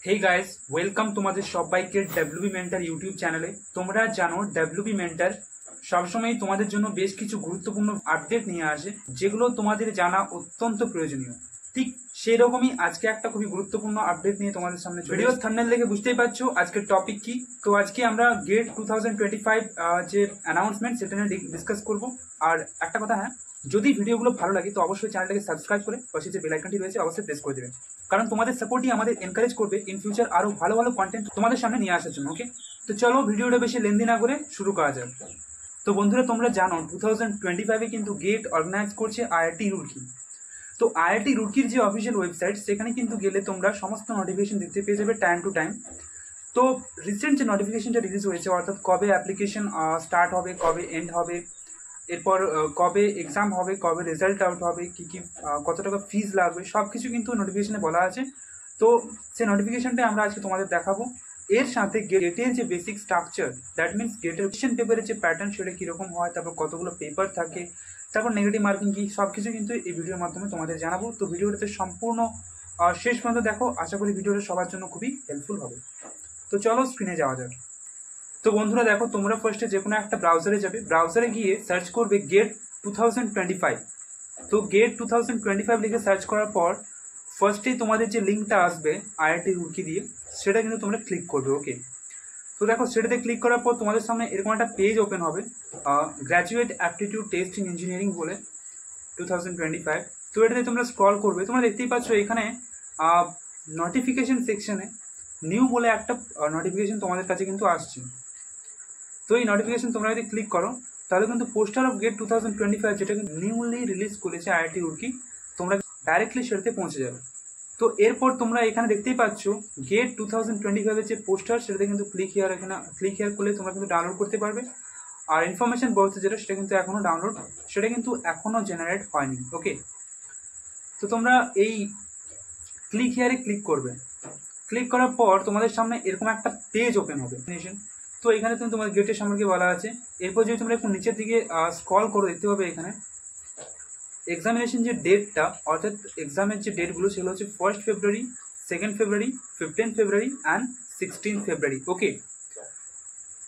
Hey guys, welcome তোমাদের সবাইকে WB mentor YouTube চ্যানেলে। তোমরা জানো ডব্লিউবি মেন্টর সবসময় তোমাদের জন্য বেশ কিছু গুরুত্বপূর্ণ আপডেট নিয়ে আসে, যেগুলো তোমাদের জানা অত্যন্ত প্রয়োজনীয়। ঠিক সেই রকমই আজকে একটা খুবই গুরুত্বপূর্ণ আপডেট নিয়ে তোমাদের সামনে ভিডিও থাম্বনেল দেখে বুঝতেই পারছো আজকের টপিক কি। তো আজকে আমরা গেট 2025 যে অ্যানাউন্সমেন্ট সেটা নিয়ে ডিসকাস করব। আর একটা কথা, হ্যাঁ, যদি ভিডিওগুলো ভালো লাগে তো অবশ্যই চ্যানেলটাকে সাবস্ক্রাইব করে পাশে যে বেল আইকনটি রয়েছে অবশ্যই প্রেস করে দেবেন, কারণ তোমাদের সাপোর্টই আমাদের এনকারেজ করবে ইন ফিউচার আরো ভালো ভালো কন্টেন্ট তোমাদের সামনে নিয়ে আসার জন্য। ওকে, তো চলো ভিডিওটা বেশি লেন্দি না করে শুরু করা যাক। তো বন্ধুরা, তোমরা জানো 2025-এ কিন্তু গেট অর্গানাইজ করছে আইআইটি রুরকি। তো আইআইটি রুরকির যে অফিসিয়াল ওয়েবসাইট, সেখানে কিন্তু গেলে তোমরা সমস্ত নোটিফিকেশন দেখতে পেয়ে যাবে টাইম টু টাইম। তো রিসেন্ট যে নোটিফিকেশনটা রিলিজ হয়েছে, অর্থাৎ কবে অ্যাপ্লিকেশন স্টার্ট হবে, কবে এন্ড হবে, এরপর কবে এক্সাম হবে, কবে রেজাল্ট আউট হবে, কি কি কত টাকা ফিজ লাগবে, সব কিছু কিন্তু নোটিফিকেশনে বলা আছে। তো সেই নোটিফিকেশনটা আমরা আজকে তোমাদের দেখাবো। এর সাথে গেটের যে বেসিক স্ট্রাকচার, দ্যাট মিনস গেটের কোয়েশ্চেন পেপারের যে প্যাটার্ন সেটা কীরকম হয়, তারপর কতগুলো পেপার থাকে, তারপর নেগেটিভ মার্কিং কি, সব কিছু কিন্তু এই ভিডিওর মাধ্যমে তোমাদের জানাবো। তো ভিডিওটাতে সম্পূর্ণ শেষ পর্যন্ত দেখো, আশা করি ভিডিওটা সবার জন্য খুবই হেল্পফুল হবে। তো চলো স্ক্রিনে যাওয়া যাক। তো বন্ধুরা দেখো, তোমরা ফার্স্টে যে কোনো একটা ব্রাউজারে যাবে, ব্রাউজারে গিয়ে সার্চ করবে গেট 2025। তো গেট 2025 লিখে সার্চ করার পর ফার্স্টেই তোমাদের যে লিঙ্কটা আসবে আইআইটি রুরকি দিয়ে, সেটা কিন্তু তোমরা ক্লিক করবে। ওকে, তো দেখো সেটাতে ক্লিক করার পর তোমাদের সামনে এরকম একটা পেজ ওপেন হবে, graduate aptitude test in engineering বলে 2025। তো এটাতে তোমরা স্ক্রল করবে, তোমরা দেখতেই পাচ্ছ এখানে নোটিফিকেশন সেকশনে নিউ বলে একটা নোটিফিকেশন তোমাদের কাছে কিন্তু আসছে। তো এই নোটিফিকেশন তোমরা যদি ক্লিক করো তাহলে কিন্তু পোস্টার অফ গেট 2025, যেটা কিন্তু নিউলি রিলিজ করেছে আইআইটি রুরকি, তোমরা ডাইরেক্টলি সেটাতে পৌঁছে যাবে। তো এরপর তোমরা এখানে দেখতেই পাচ্ছ গেট 2025-এর যে পোস্টার, সেটাতে কিন্তু ক্লিক হিয়ার করলে তোমরা কিন্তু ডাউনলোড করতে পারবে। আর ইনফরমেশন বলতে যেটা, সেটা কিন্তু এখনো জেনারেট হয়নি। ওকে, তো তোমরা এই ক্লিক হিয়ারে ক্লিক করবে। ক্লিক করার পর তোমাদের সামনে এরকম একটা পেজ ওপেন হবে। তো এখানে তুমি তোমার গেটের সম্পর্কে বলা আছে। এরপর যদি তোমরা একটু নিচের দিকে স্ক্রল করে দেখতে পাবে এখানে এক্সামিনেশন যে ডেটটা, অর্থাৎ এক্সামের যে ডেটগুলো, সেগুলো হচ্ছে 1 ফেব্রুয়ারি, 2 ফেব্রুয়ারি, 15 ফেব্রুয়ারি অ্যান্ড 16 ফেব্রুয়ারি। ওকে,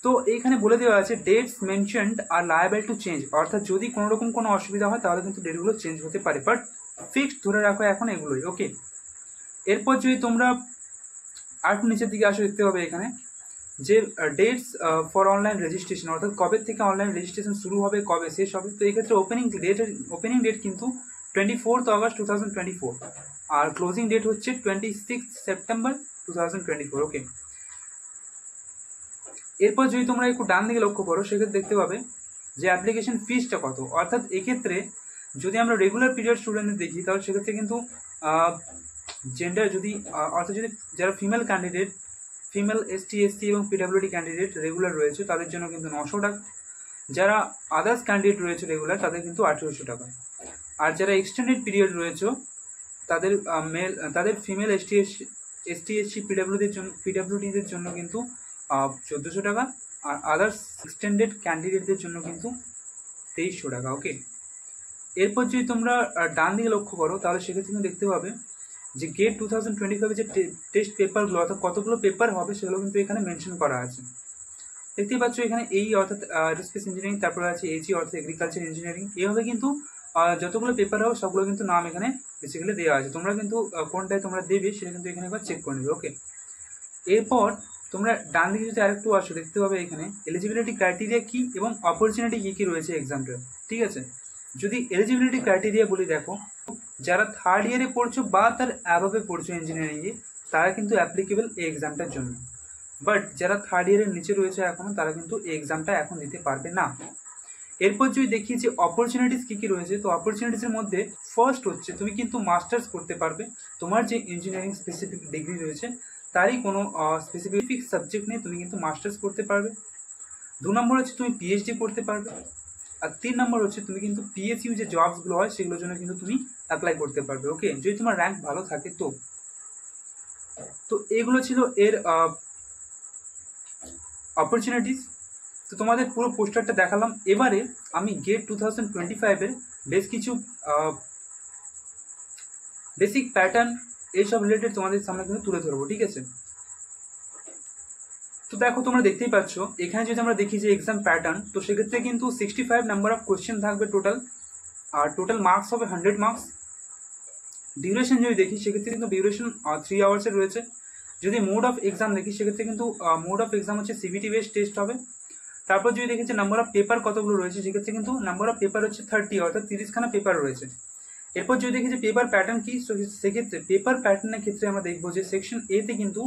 তো এইখানে বলে দেওয়া আছে dates mentioned are liable to change, অর্থাৎ যদি কোনো রকম কোনো অসুবিধা হয় তাহলে কিন্তু ডেটগুলো চেঞ্জ হতে পারে, বাট ফিক্সড ধরে রাখো এখন এগুলোই। ওকে, এরপর যদি তোমরা আর একটু নিচের দিকে আসো, দেখতে হবে এখানে যে ডেটস ফর অনলাইন রেজিস্ট্রেশন, অর্থাৎ কবে থেকে অনলাইন রেজিস্ট্রেশন শুরু হবে, কবে শেষ হবে। তো এক্ষেত্রে ওপেনিং ডেট কিন্তু 24 অগস্ট 2024, আর ক্লোজিং ডেট হচ্ছে 26 সেপ্টেম্বর 2024। ওকে, এরপর যদি তোমরা একটু ডান দিকে লক্ষ্য করো, সেক্ষেত্রে দেখতে পাবে যে অ্যাপ্লিকেশন ফিসটা কত। অর্থাৎ এক্ষেত্রে যদি আমরা রেগুলার পিরিয়ড স্টুডেন্টদের দেখি, তাহলে সেক্ষেত্রে কিন্তু জেন্ডার যদি অর্থাৎ যদি যারা ফিমেল ক্যান্ডিডেট, ফিমেল এসটি এবং পিডাব্লিউডি ক্যান্ডিডেট রেগুলার রয়েছে, তাদের জন্য কিন্তু 900 টাকা। যারা আদার্স ক্যান্ডিডেট রয়েছে রেগুলার, তাদের কিন্তু 1800 টাকা। আর যারা এক্সটেন্ডেড পিরিয়ড রয়েছে, তাদের ফিমেল এসটি পিডাব্লিউডিদের জন্য কিন্তু 1400 টাকা। আর আদার্স এক্সটেন্ডেড ক্যান্ডিডেটদের জন্য কিন্তু 2300 টাকা। ওকে, এরপর যদি তোমরা ডান দিকে লক্ষ্য করো, তাহলে সেক্ষেত্রে কিন্তু দেখতে পাবে যে গেট 2025 যে টেস্ট পেপারগুলো, অর্থাৎ কতগুলো পেপার হবে, সেগুলো কিন্তু এখানে মেনশন করা আছে। দেখতেই পাচ্ছ এখানে এই অর্থাৎ এরোস্পেস ইঞ্জিনিয়ারিং, তারপরে আছে এজি অর্থাৎ এগ্রিকালচার ইঞ্জিনিয়ারিং। এইভাবে কিন্তু যতগুলো পেপার হবে সবগুলো কিন্তু নাম এখানে বেসিক্যালি দেওয়া আছে। তোমরা কিন্তু কোনটায় তোমরা দেবে সেটা কিন্তু এখানে একবার চেক করে নেবে। ওকে, এরপর তোমরা ডান দিকে যদি আরেকটু আসো, দেখতে পাবে এখানে এলিজিবিলিটি ক্রাইটেরিয়া কি এবং অপরচুনিটি কি কি রয়েছে এক্সামটার। ঠিক আছে, যদি এলিজিবিলিটি ক্রাইটেরিয়া বলি, দেখো যারা থার্ড ইয়ারে পড়ছো বা তার অ্যাবভে পড়ছো ইঞ্জিনিয়ারিংয়ে, তারা কিন্তু অ্যাপ্লিকেবল এই এক্সামটার জন্য। বাট যারা থার্ড ইয়ারের নিচে রয়েছে এখনো, তারা কিন্তু এই এক্সামটা এখন দিতে পারবে না। এরপর যদি দেখি যে অপরচুনিটিস কী কী রয়েছে, তো অপরচুনিটিসের মধ্যে ফার্স্ট হচ্ছে তুমি কিন্তু মাস্টার্স করতে পারবে। তোমার যে ইঞ্জিনিয়ারিং স্পেসিফিক ডিগ্রি রয়েছে তারই কোনো স্পেসিফিক সাবজেক্ট নিয়ে তুমি কিন্তু মাস্টার্স করতে পারবে। 2 নম্বর হচ্ছে তুমি পিএইচডি করতে পারবে। আর 3 নম্বর হচ্ছে তুমি কিন্তু পিএসইউ যে জবসগুলো হয় সেগুলোর জন্য কিন্তু তুমি অ্যাপ্লাই করতে পারবে। ওকে, যদি তোমার র্যাঙ্ক ভালো থাকে তো এগুলো ছিল এর অপরচুনিটিস। তো তোমাদের পুরো পোস্টারটা দেখালাম। এবারে আমি গেট 2025-এর বেশ কিছু বেসিক প্যাটার্ন এইসব রিলেটেড তোমাদের সামনে কিন্তু তুলে ধরবো, ঠিক আছে। তো দেখো তোমরা দেখতেই পাচ্ছ এখানে যদি আমরা দেখি যে এক্সাম প্যাটার্ন, তো সেক্ষেত্রে কিন্তু 65 নাম্বার অফ কোয়েশ্চেন থাকবে টোটাল, আর টোটাল মার্কস হবে 100 মার্কস। ডিউরেশন যদি দেখি সেক্ষেত্রে কিন্তু ডিউরেশন 3 আওয়ার্সের রয়েছে। যদি মোড অফ এক্সাম দেখি সেক্ষেত্রে কিন্তু মোড অফ এক্সাম হচ্ছে সিবিটি বেসড টেস্ট হবে। তারপর যদি দেখি যে নাম্বার অফ পেপার কতগুলো রয়েছে, সেক্ষেত্রে কিন্তু নাম্বার অফ পেপার হচ্ছে 30, অর্থাৎ 30খানা পেপার রয়েছে। এরপর যদি দেখি যে পেপার প্যাটার্ন কি, সেক্ষেত্রে পেপার প্যাটার্নের ক্ষেত্রে আমরা দেখবো যে সেকশন এ তে কিন্তু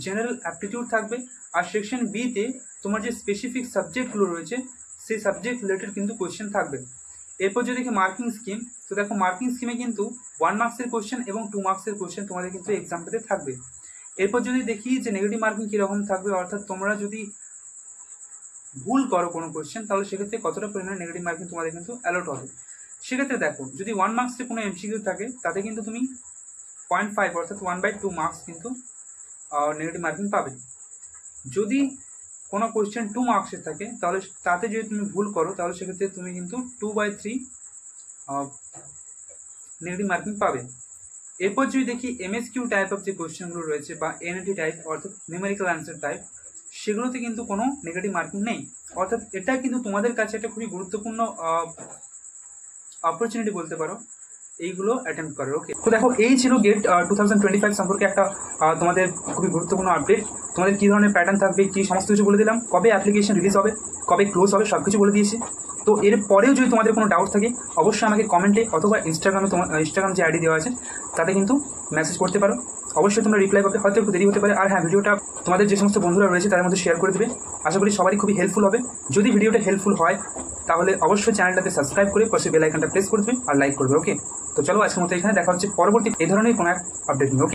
জেনারেল অ্যাপটিটিউড থাকবে, আর সেকশন বি তে তোমার যে স্পেসিফিক সাবজেক্টগুলো রয়েছে সেই সাবজেক্ট রিলেটেড কিন্তু কোয়েশ্চেন থাকবে। এরপর যদি দেখি মার্কিং স্কিম, তো দেখো মার্কিং স্কিমে কিন্তু 1 মার্কসের কোয়েশ্চেন এবং 2 মার্কসের কোয়েশ্চেন তোমাদের কিন্তু এক্সামটাতে থাকবে। এরপর যদি দেখি যে নেগেটিভ মার্কিং কিরকম থাকবে, অর্থাৎ তোমরা যদি ভুল করো কোনো কোয়েশ্চেন তাহলে সেক্ষেত্রে কতটা পরিমাণে নেগেটিভ মার্কিং তোমাদের কিন্তু অ্যালট হবে। সেক্ষেত্রে দেখো যদি 1 মার্কসের কোনো এমসিকিউ থাকে তাতে কিন্তু তুমি 0.5 অর্থাৎ 1/2 মার্কস কিন্তু নেগেটিভ মার্কিং পাবে। যদি কোনো কোয়েশ্চেন 2 মার্কসের থাকে তাহলে তাতে যদি তুমি ভুল করো তাহলে সেক্ষেত্রে তুমি কিন্তু 2/3 নেগেটিভ মার্কিং পাবে। এরপর যদি দেখি এমএসকিউ টাইপ অফ যে কোয়েশ্চেনগুলো রয়েছে বা এনএটি টাইপ অর্থাৎ নিউমেরিক্যাল অ্যান্সার টাইপ, সেগুলোতে কিন্তু কোনো নেগেটিভ মার্কিং নেই, অর্থাৎ এটা কিন্তু তোমাদের কাছে একটা খুবই গুরুত্বপূর্ণ অপরচুনিটি বলতে পারো এইগুলো অ্যাটেম্প করার। ওকে, তো দেখো এই ছিল গেট 2025 সম্পর্কে একটা তোমাদের খুবই গুরুত্বপূর্ণ আপডেট। তোমাদের কি ধরনের প্যাটার্ন থাকবে, কি সমস্ত কিছু বলে দিলাম, কবে অ্যাপ্লিকেশন রিলিজ হবে, কবে ক্লোজ হবে, সবকিছু বলে দিয়েছি। তো এর পরেও যদি তোমাদের কোনো ডাউট থাকে অবশ্যই আমাকে কমেন্টে অথবা ইনস্টাগ্রামে, তোমার ইনস্টাগ্রাম যে আইডি দেওয়া আছে তাতে কিন্তু মেসেজ করতে পারো, অবশ্যই তোমরা রিপ্লাই পাবে। হয়তো একটু দেরি হতে পারে, আর হ্যাঁ ভিডিওটা তোমাদের যে সমস্ত বন্ধুরা রয়েছে তাদের মধ্যে শেয়ার করে দেবে, আশা করি সবারই খুবই হেল্পফুল হবে। যদি ভিডিওটা হেল্পফুল হয় তাহলে অবশ্যই চ্যানেলটাতে সাবস্ক্রাইব করে পাশে বেল আইকনটা প্রেস করে দেবে আর লাইক করবে। ওকে, তো চলো আজকের মতো এখানে দেখা হচ্ছে পরবর্তী এই ধরনের কোনো এক আপডেট নিয়ে। ওকে।